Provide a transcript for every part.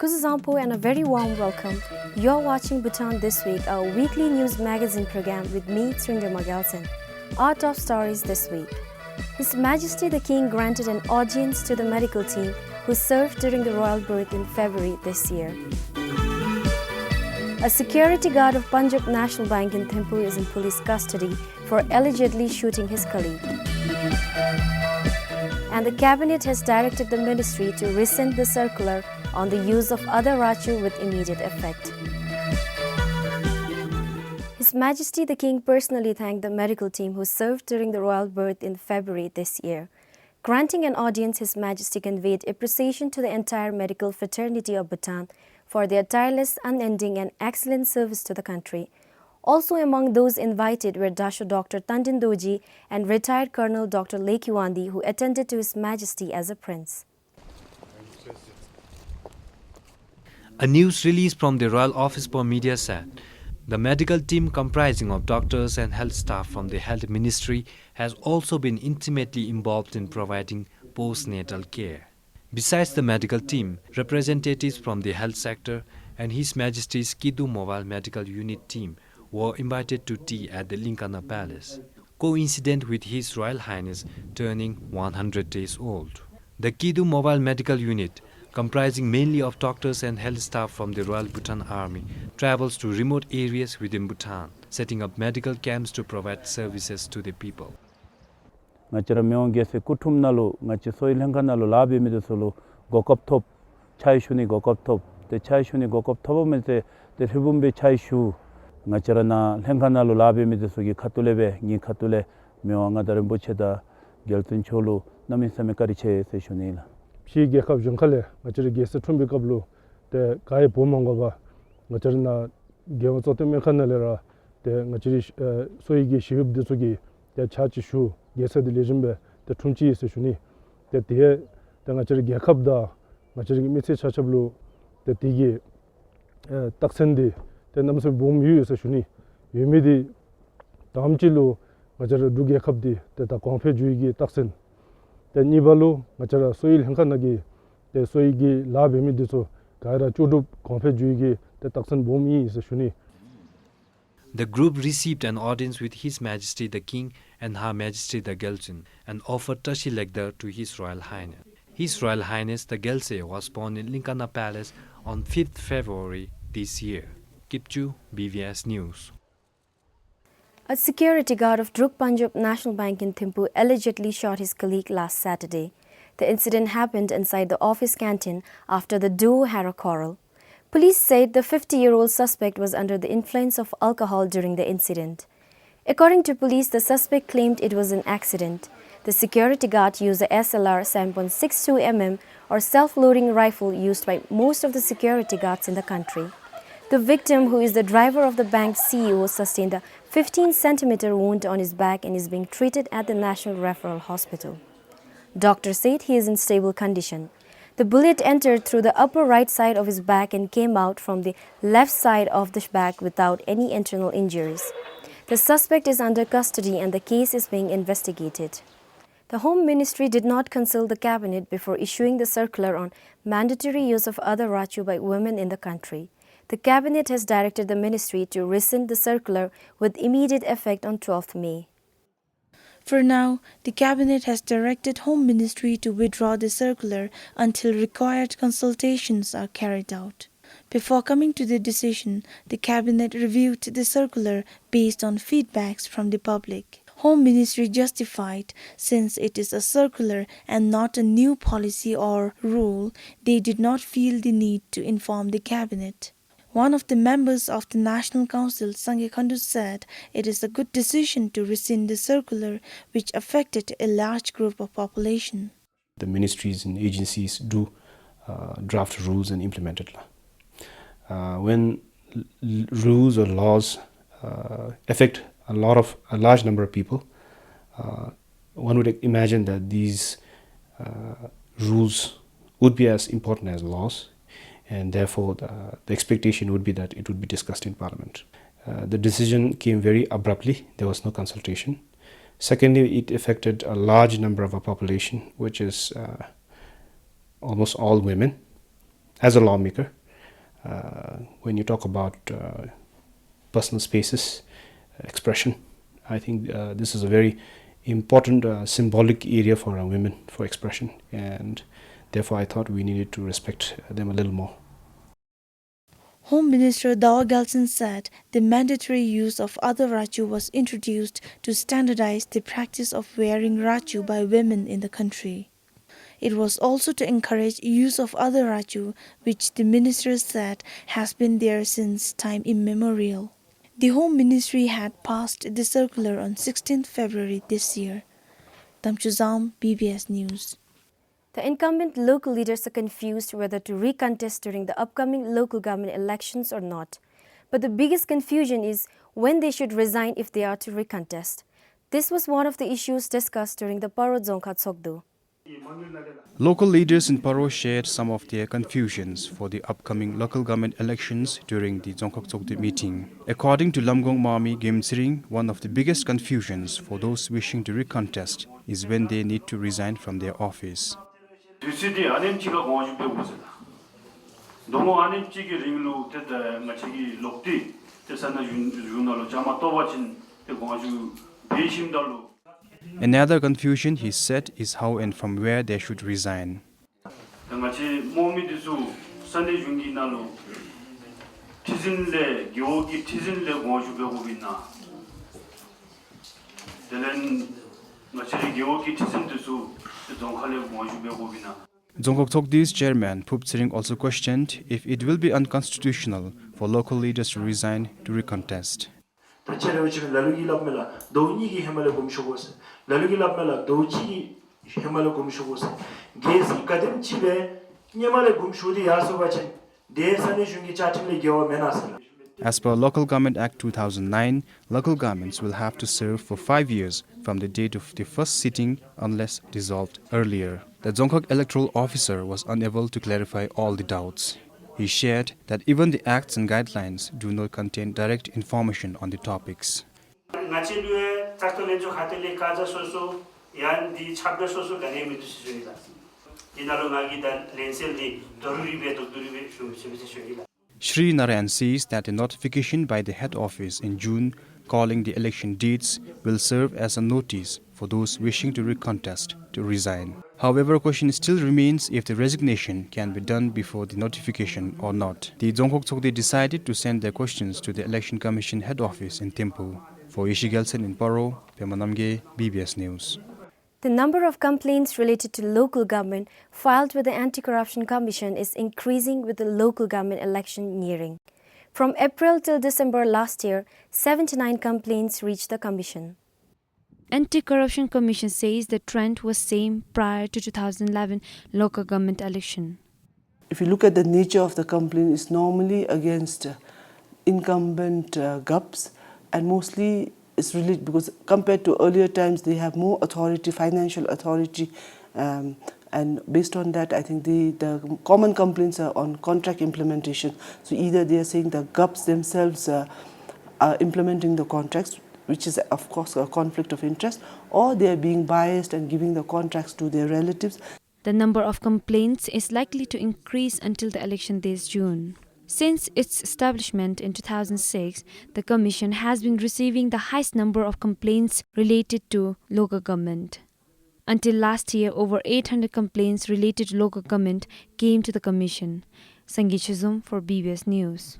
Kuzuzampo and a very warm welcome. You're watching Bhutan This Week, our weekly news magazine program with me, Srinder Magalson. Our top stories this week. His Majesty the King granted an audience to the medical team who served during the royal birth in February this year. A security guard of Punjab National Bank in Thimphu is in police custody for allegedly shooting his colleague. And the cabinet has directed the ministry to rescind the circular on the use of other rachu with immediate effect. His Majesty the King personally thanked the medical team who served during the royal birth in February this year. Granting an audience, His Majesty conveyed appreciation to the entire medical fraternity of Bhutan for their tireless, unending and excellent service to the country. Also among those invited were Dasho Dr. Tandin Doji and retired Colonel Dr. Lekiwandi, who attended to His Majesty as a prince. A news release from the Royal Office for Media said, the medical team comprising of doctors and health staff from the Health Ministry has also been intimately involved in providing postnatal care. Besides the medical team, representatives from the health sector and His Majesty's Kidu Mobile Medical Unit team were invited to tea at the Linkana Palace, coincident with His Royal Highness turning 100 days old. The Kidu Mobile Medical Unit, comprising mainly of doctors and health staff from the Royal Bhutan Army, travels to remote areas within Bhutan, setting up medical camps to provide services to the people. ngachara meongese kutum nalu ngachi soil hanga nalu labi mide solo gokop top chai shuni gokop top te chai shuni gokop top mete te hibumbe chai shu ngachara na hanga nalu labi mide sogi khatulebe ni khatule meonga darim bocheda geltun cholo nami samekari che se shunila 시 개컵 정칼에 ngachara gese tumbi kablu te kai bomongo ba ngachara na geo zote mekanalera te ngachiri soigi shibde sogi te chachi shu gese de lejimbe te tunchi se shuni te te ngachari gekap da ngachari mitse chachablu te tigi taksendi te namse bom yu se shuni yumidi damchilu ngachari du gekap di te ta konfe juigi taksen te nibalu ngachara soil hankanagi te soigi labe mi diso gaira chudup konfe juigi te taksen bom yi se shuni. The group received an audience with His Majesty the King and Her Majesty the Gelson and offered Tashi Legdar to His Royal Highness. His Royal Highness the Gelse was born in Linkana Palace on 5th February this year. Kipchu, BVS News. A security guard of Druk Punjab National Bank in Thimphu allegedly shot his colleague last Saturday. The incident happened inside the office canteen after the duo had a quarrel. Police said the 50-year-old suspect was under the influence of alcohol during the incident. According to police, the suspect claimed it was an accident. The security guard used a SLR 7.62 mm or self-loading rifle used by most of the security guards in the country. The victim, who is the driver of the bank's CEO, sustained a 15-centimeter wound on his back and is being treated at the National Referral Hospital. Doctors said he is in stable condition. The bullet entered through the upper right side of his back and came out from the left side of the back without any internal injuries. The suspect is under custody and the case is being investigated. The Home Ministry did not consult the cabinet before issuing the circular on mandatory use of other rachu by women in the country. The cabinet has directed the ministry to rescind the circular with immediate effect on 12th May. For now, the Cabinet has directed Home Ministry to withdraw the circular until required consultations are carried out. Before coming to the decision, the Cabinet reviewed the circular based on feedbacks from the public. Home Ministry justified, since it is a circular and not a new policy or rule, they did not feel the need to inform the cabinet. One of the members of the National Council, Sangye Khandu, said it is a good decision to rescind the circular which affected a large group of population. The ministries and agencies do draft rules and implement it. When rules or laws affect a large number of people, one would imagine that these rules would be as important as laws, and therefore the expectation would be that it would be discussed in Parliament. The decision came very abruptly. There was no consultation. Secondly, it affected a large number of our population, which is almost all women. As a lawmaker, when you talk about personal spaces, expression, I think this is a very important symbolic area for our women for expression, and therefore I thought we needed to respect them a little more. Home Minister Dawa Galson said the mandatory use of other rachu was introduced to standardize the practice of wearing rachu by women in the country. It was also to encourage use of other rachu, which the minister said has been there since time immemorial. The Home Ministry had passed the circular on 16th February this year. Tamchuzam, BBS News. The incumbent local leaders are confused whether to recontest during the upcoming local government elections or not. But the biggest confusion is when they should resign if they are to recontest. This was one of the issues discussed during the Paro Dzongkha Tsokdo. Local leaders in Paro shared some of their confusions for the upcoming local government elections during the Dzongkha Tsokdo meeting. According to Lamgong Mami Gemsiring, one of the biggest confusions for those wishing to recontest is when they need to resign from their office. Another confusion, he said, is how and from where they should resign. Dzongkha Tsokdi's chairman, Phup Tsering, also questioned if it will be unconstitutional for local leaders to resign to recontest. As per Local Government Act 2009, local governments will have to serve for 5 years from the date of the first sitting unless dissolved earlier. The Dzongkha electoral officer was unable to clarify all the doubts. He shared that even the acts and guidelines do not contain direct information on the topics. Shri Narayan says that a notification by the head office in June calling the election dates will serve as a notice for those wishing to recontest to resign. However, a question still remains if the resignation can be done before the notification or not. The Dzongkha Tsokde decided to send their questions to the Election Commission head office in Thimphu. For Ishi Gelsen in Paro, Pemanamge, BBS News. The number of complaints related to local government filed with the Anti-Corruption Commission is increasing with the local government election nearing. From April till December last year, 79 complaints reached the Commission. Anti-Corruption Commission says the trend was same prior to 2011 local government election. If you look at the nature of the complaint, it's normally against incumbent GUPs, and mostly it's related because compared to earlier times they have more authority, financial authority, and based on that I think the common complaints are on contract implementation. So either they are saying the GUPs themselves are implementing the contracts, which is of course a conflict of interest, or they are being biased and giving the contracts to their relatives. The number of complaints is likely to increase until the election this June. Since its establishment in 2006, the Commission has been receiving the highest number of complaints related to local government. Until last year, over 800 complaints related to local government came to the Commission. Sangeet Shizum for BBS News.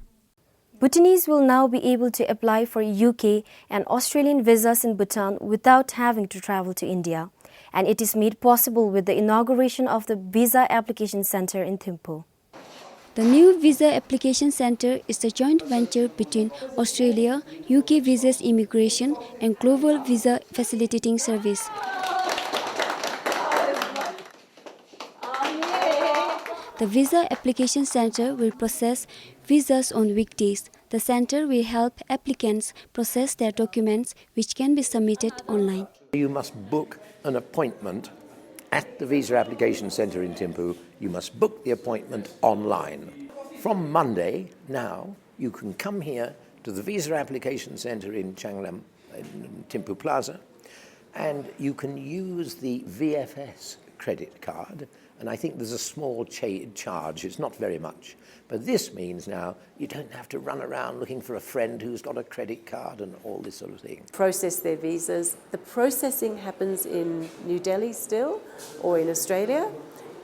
Bhutanese will now be able to apply for UK and Australian visas in Bhutan without having to travel to India, and it is made possible with the inauguration of the Visa Application Centre in Thimphu. The new Visa Application Centre is a joint venture between Australia, UK Visas Immigration and Global Visa Facilitating Service. The Visa Application Centre will process visas on weekdays. The centre will help applicants process their documents, which can be submitted online. You must book an appointment at the Visa Application Centre in Thimphu. You must book the appointment online. From Monday, now, you can come here to the Visa Application Centre in Changlam, in Thimphu Plaza, and you can use the VFS credit card. And I think there's a small charge, it's not very much. But this means now you don't have to run around looking for a friend who's got a credit card and all this sort of thing. Process their visas. The processing happens in New Delhi still, or in Australia,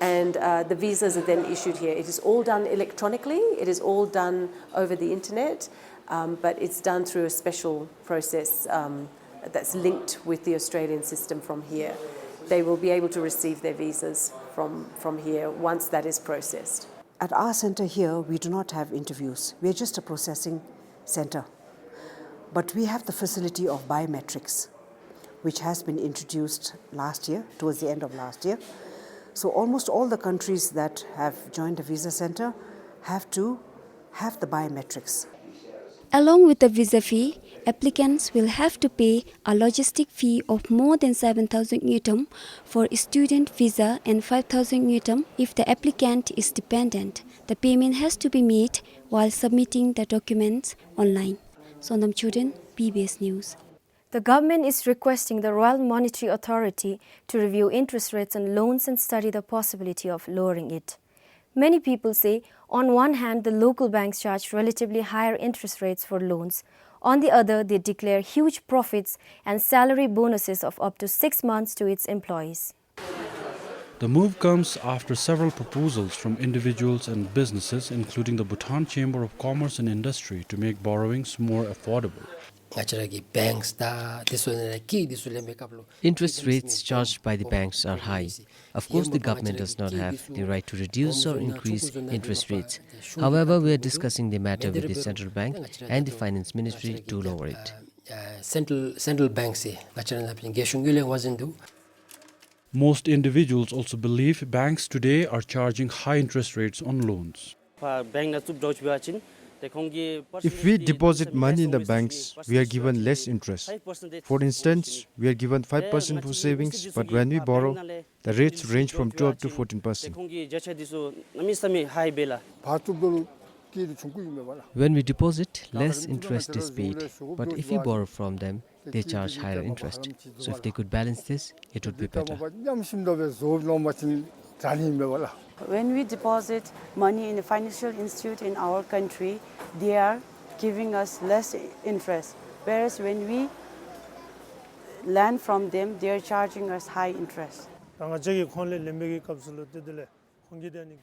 and the visas are then issued here. It is all done electronically, it is all done over the internet, but it's done through a special process that's linked with the Australian system from here. They will be able to receive their visas from here once that is processed. At our centre here, we do not have interviews. We are just a processing centre. But we have the facility of biometrics, which has been introduced last year, towards the end of last year. So almost all the countries that have joined the visa centre have to have the biometrics. Along with the visa fee, applicants will have to pay a logistic fee of more than 7,000 yutam for student visa and 5,000 yutam if the applicant is dependent. The payment has to be made while submitting the documents online. Sonam Churin, PBS News. The government is requesting the Royal Monetary Authority to review interest rates on loans and study the possibility of lowering it. Many people say, on one hand, the local banks charge relatively higher interest rates for loans. On the other, they declare huge profits and salary bonuses of up to 6 months to its employees. The move comes after several proposals from individuals and businesses, including the Bhutan Chamber of Commerce and Industry, to make borrowings more affordable. Interest rates charged by the banks are high. Of course, the government does not have the right to reduce or increase interest rates. However, we are discussing the matter with the central bank and the finance ministry to lower it. Most individuals also believe banks today are charging high interest rates on loans. If we deposit money in the banks, we are given less interest. For instance, we are given 5% for savings, but when we borrow, the rates range from 12 to 14%. When we deposit, less interest is paid, but if we borrow from them, they charge higher interest. So if they could balance this, it would be better. When we deposit money in a financial institute in our country, they are giving us less interest. Whereas when we lend from them, they are charging us high interest.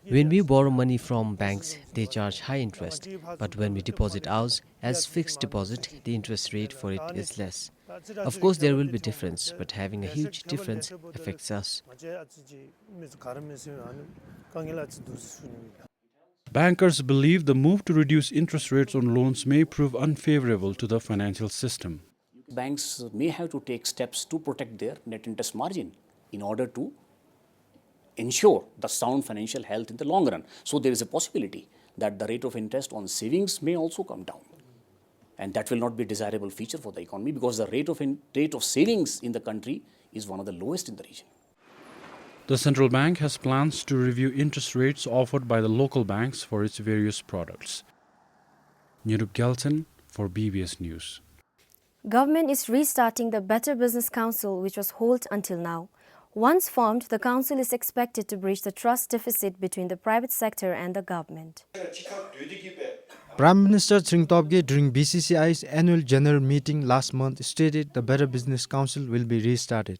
When we borrow money from banks, they charge high interest. But when we deposit ours as fixed deposit, the interest rate for it is less. Of course, there will be difference, but having a huge difference affects us. Bankers believe the move to reduce interest rates on loans may prove unfavorable to the financial system. Banks may have to take steps to protect their net interest margin in order to ensure the sound financial health in the long run. So there is a possibility that the rate of interest on savings may also come down. And that will not be a desirable feature for the economy because the rate of savings in the country is one of the lowest in the region. The central bank has plans to review interest rates offered by the local banks for its various products. Nirup Gelson for BBS News. Government is restarting the Better Business Council, which was halted until now. Once formed, the council is expected to bridge the trust deficit between the private sector and the government. Prime Minister Singh Tobgay during BCCI's annual general meeting last month stated the Better Business Council will be restarted.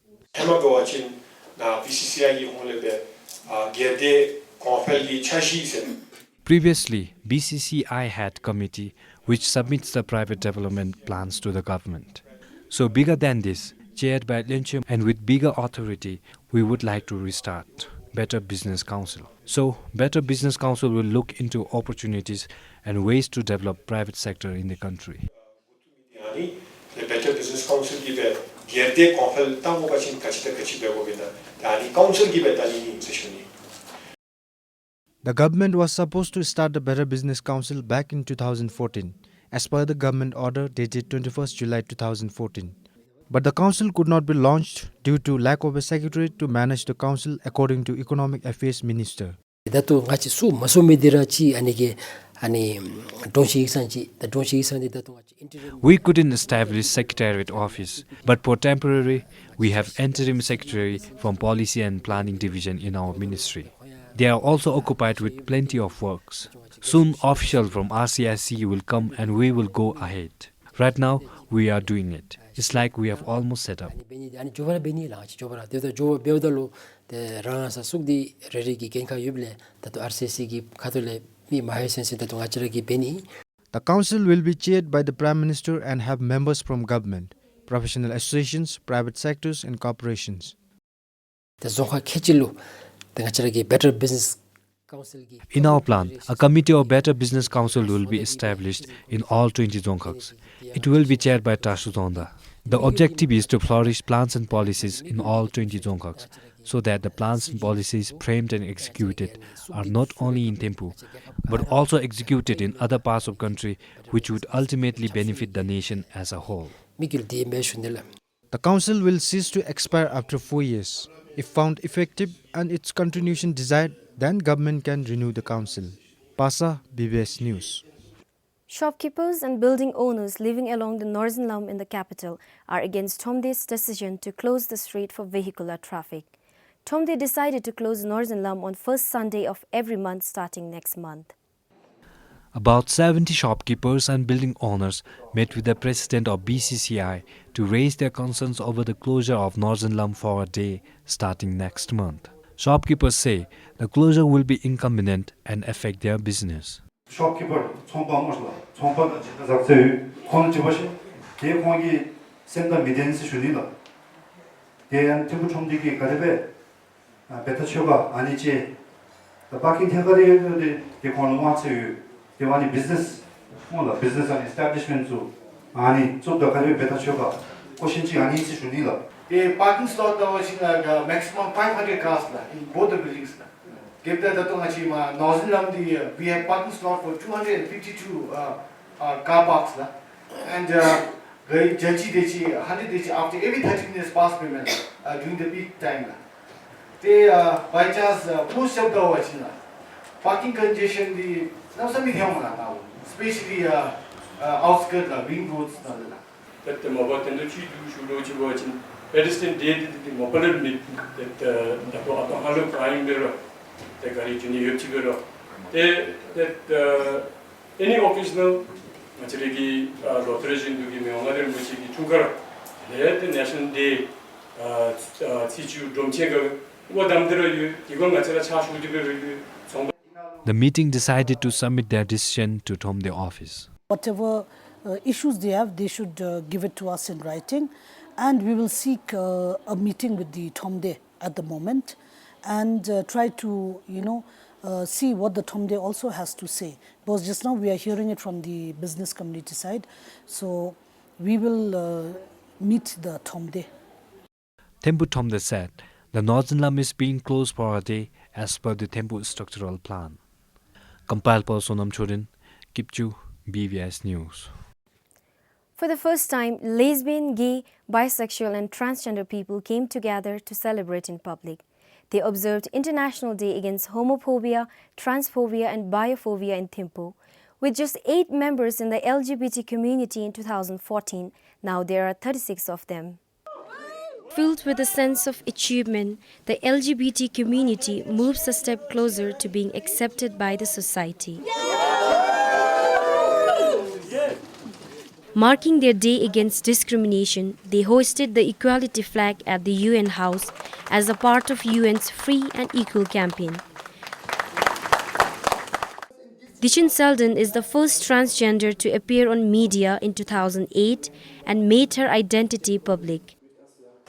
Previously, BCCI had committee which submits the private development plans to the government. So bigger than this, chaired by Lynchum and with bigger authority, we would like to restart Better Business Council. So Better Business Council will look into opportunities and ways to develop private sector in the country. The Better Business Council give gerde konfel tamu kachin kachita kachibe gobeda tani council give tani seshuni. The government was supposed to start the Better Business Council back in 2014, as per the government order dated 21st July 2014. But the council could not be launched due to lack of a secretary to manage the council, according to Economic Affairs Minister. We couldn't establish Secretariat office, but for temporary, we have interim secretary from Policy and Planning Division in our ministry. They are also occupied with plenty of works. Soon official from RCIC will come and we will go ahead. Right now, we are doing it. It's like we have almost set up. The council will be chaired by the Prime Minister and have members from government, professional associations, private sectors and corporations. In our plan, a committee of Better Business Council will be established in all 20 Dzongkhaks. It will be chaired by Tasu Zonda. The objective is to flourish plans and policies in all 20 Dzongkhaks, so that the plans and policies framed and executed are not only in Thimphu, but also executed in other parts of the country, which would ultimately benefit the nation as a whole. The council will cease to expire after 4 years. If found effective and its continuation desired, then government can renew the council. Pasa, BBS News. Shopkeepers and building owners living along the Northern Lum in the capital are against Thomde's decision to close the street for vehicular traffic. Thomde decided to close Northern Lum on first Sunday of every month starting next month. About 70 shopkeepers and building owners met with the president of BCCI to raise their concerns over the closure of Northern Lum for a day starting next month. Shopkeepers say the closure will be inconvenient and affect their business. Shopkeeper, 총파 작세 콘을 집어시 대공기 센터 미덴스 슈니라 대한 정부 총리기 가데베 베타쇼가 아니지 바킹 태가리에 대공을 모아서 대만이 비즈니스 뭐라 비즈니스 안 에스타블리시먼트 아니 좀더 가데베 베타쇼가 고신지 아니지 슈니라 이 parking slot was maximum 500 cars in both the buildings. Give that Northern Lum, we have parking slot for 252 car parks. And after every 30 minutes pass payment during the peak time. They by chance most of the parking congestion, especially outskirts, ring roads. But the mobile should pedestrian did the mobile meet that the Halo Prime Mirror. That any occasional material authorization to give me another music to the National Day teach you don't check what I'm doing. The meeting decided to submit their decision to Thomde office. Whatever issues they have, they should give it to us in writing, and we will seek a meeting with the Thomde at the moment. And try to, see what the Thomde also has to say. Because just now we are hearing it from the business community side. So we will meet the Thomde. Thimphu Thomde said the Northern Lum is being closed for a day as per the Thimphu structural plan. Compiled by Sonam Chorin, Kipchu, BVS News. For the first time, lesbian, gay, bisexual and transgender people came together to celebrate in public. They observed International Day Against Homophobia, Transphobia and Biophobia in Thimphu. With just 8 members in the LGBT community in 2014, now there are 36 of them. Filled with a sense of achievement, the LGBT community moves a step closer to being accepted by the society. Marking their day against discrimination, they hoisted the equality flag at the UN House as a part of UN's Free and Equal campaign. Dichin Selden is the first transgender to appear on media in 2008 and made her identity public.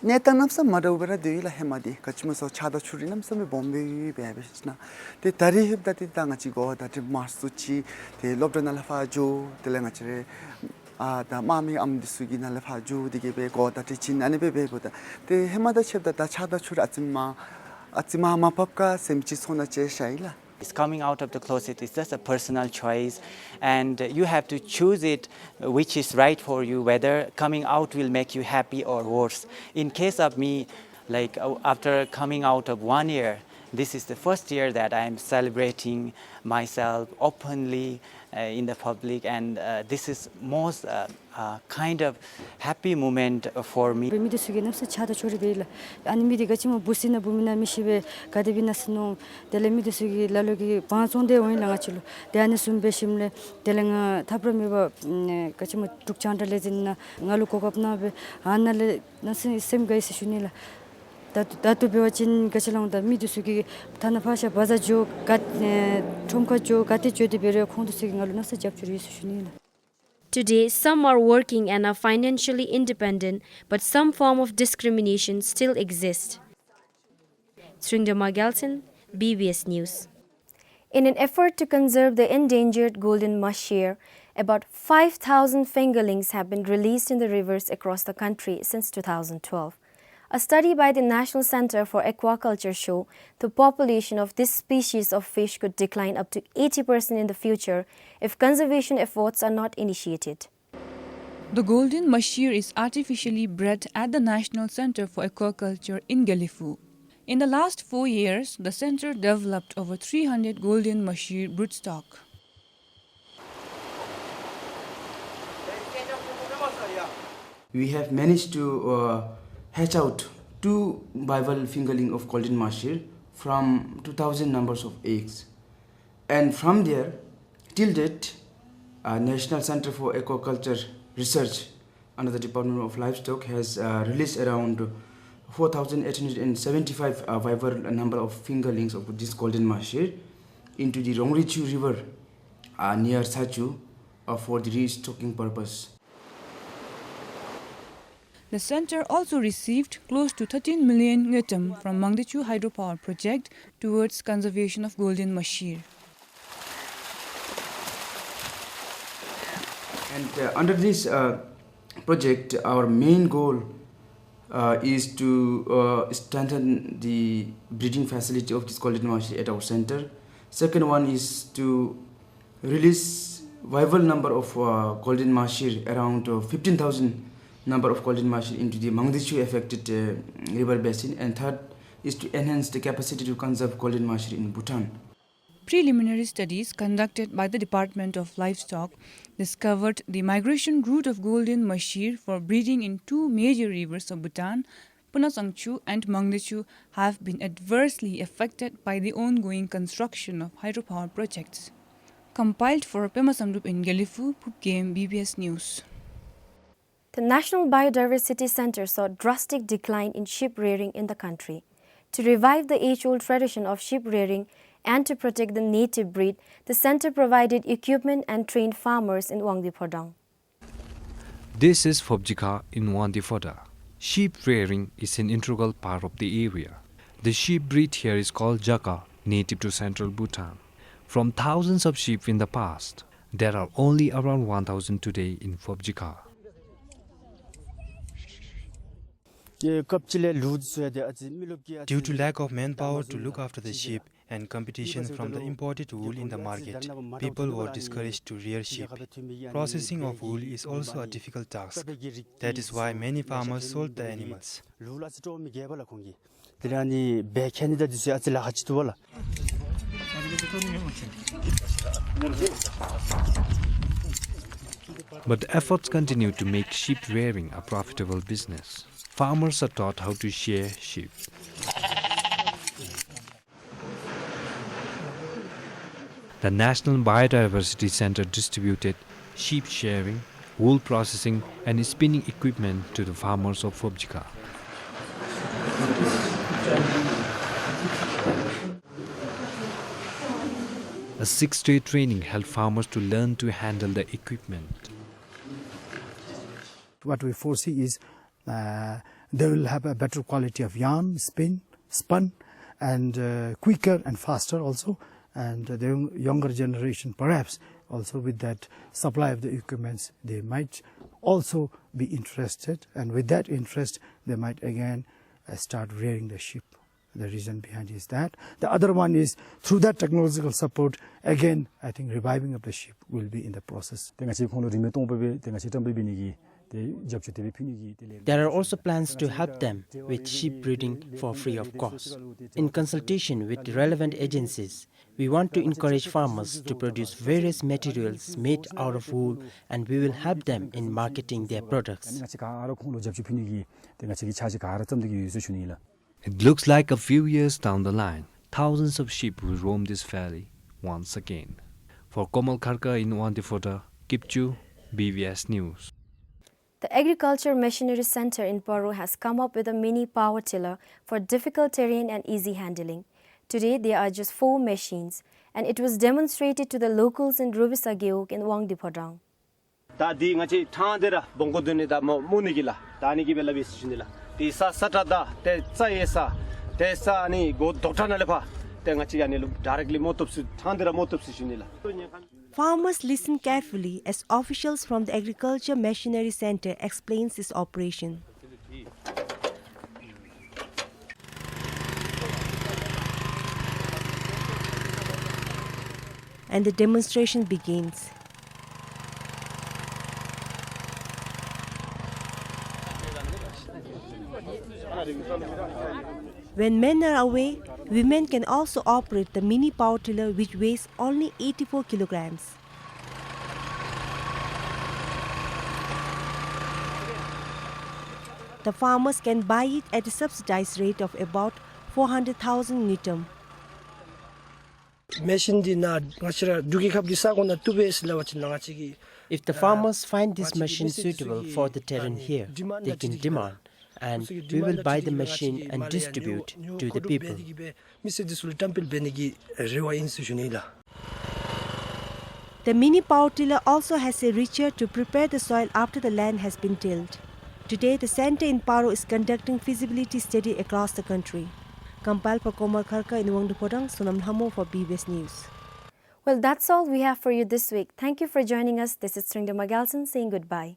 Netang namsa madawara deila hemadi kachmuso chada churi namsa me bombe bebesna te tarihib dati tangachi go dati marsuchi te lobdana lafajo te langachre da mami amdisugi na lafajo digebe go dati chin ani bebeboda te hemada chebda da chada churi atsima mapapka semchi sona che shaila. Coming out of the closet is just a personal choice, and you have to choose it which is right for you, whether coming out will make you happy or worse. In case of me, like after coming out of 1 year, this is the first year that I am celebrating myself openly in the public, and this is most kind of happy moment for me. Datu bewachin gachalang da mi dusugi thana phasha baza jo gat thomkha jo gati jodi bere khondu sigi ngalu nasa japchuri sushunila. Today, some are working and are financially independent, but some form of discrimination still exists. Sringdama Gelson, BBS News. In an effort to conserve the endangered golden mushroom, about 5,000 fingerlings have been released in the rivers across the country since 2012. A study by the National Center for Aquaculture shows the population of this species of fish could decline up to 80% in the future if conservation efforts are not initiated. The golden mushroom is artificially bred at the National Center for Aquaculture in Galifu. In the last 4 years, the center developed over 300 golden mushroom broodstock. We have managed to hatch out 2 viable fingerling of golden mushroom from 2,000 numbers of eggs. And from there, till date, National Center for Aquaculture Research under the Department of Livestock has released around 4,875 viable number of fingerlings of this golden mushroom into the Rongrichu River near Sachu for the restocking purpose. The center also received close to 13 million ngetam from Mangdechu hydropower project towards conservation of golden mushroom. And under this project, our main goal is to strengthen the breeding facility of this golden mushroom at our center. Second one is to release viable number of golden mushroom, around 15,000 number of golden mushroom into the Mangdechu affected river basin, and third is to enhance the capacity to conserve golden mushroom in Bhutan. Preliminary studies conducted by the Department of Livestock discovered the migration route of golden mushroom for breeding in 2 major rivers of Bhutan, Punasangchu and Mangdechu, have been adversely affected by the ongoing construction of hydropower projects. Compiled for Pema Samrup in Galifu, Pukgame, BBS News. The National Biodiversity Center saw drastic decline in sheep rearing in the country. To revive the age-old tradition of sheep rearing and to protect the native breed, the center provided equipment and trained farmers in Wangdipodang. This is Phobjikha in Wangdifoda. Sheep rearing is an integral part of the area. The sheep breed here is called Jaka, native to central Bhutan. From thousands of sheep in the past, there are only around 1,000 today in Phobjikha. Due to lack of manpower to look after the sheep and competition from the imported wool in the market, people were discouraged to rear sheep. Processing of wool is also a difficult task. That is why many farmers sold the animals. But efforts continue to make sheep rearing a profitable business. Farmers are taught how to shear sheep. The National Biodiversity Center distributed sheep shearing, wool processing and spinning equipment to the farmers of Phobjikha. A 6-day training helped farmers to learn to handle the equipment. What we foresee is they will have a better quality of yarn, spun, and quicker and faster also. And the younger generation, perhaps also with that supply of the equipments, they might also be interested. And with that interest, they might again start rearing the sheep. The reason behind is that. The other one is through that technological support, again, I think reviving of the sheep will be in the process. There are also plans to help them with sheep breeding for free of cost. In consultation with the relevant agencies, we want to encourage farmers to produce various materials made out of wool, and we will help them in marketing their products. It looks like a few years down the line, thousands of sheep will roam this valley once again. For Komal Kharka in Wandifota, Kipchu, BVS News. The Agriculture Machinery Center in Paro has come up with a mini power tiller for difficult terrain and easy handling. Today, there are just 4 machines, and it was demonstrated to the locals in Rubisa Geok in Wangdipodang. Farmers listen carefully as officials from the Agriculture Machinery Center explains this operation. And the demonstration begins. When men are away, women can also operate the mini power tiller, which weighs only 84 kilograms. The farmers can buy it at a subsidized rate of about 400,000 Newton. If the farmers find this machine suitable for the terrain here, they can demand, and we will buy the machine and distribute to the people. The mini power tiller also has a richer to prepare the soil after the land has been tilled. Today, the center in Paro is conducting feasibility study across the country. Compiled for Komal Kharka in Wangdupodang, Sonam Hamo for BBS News. Well, that's all we have for you this week. Thank you for joining us. This is Sringda Magalson saying goodbye.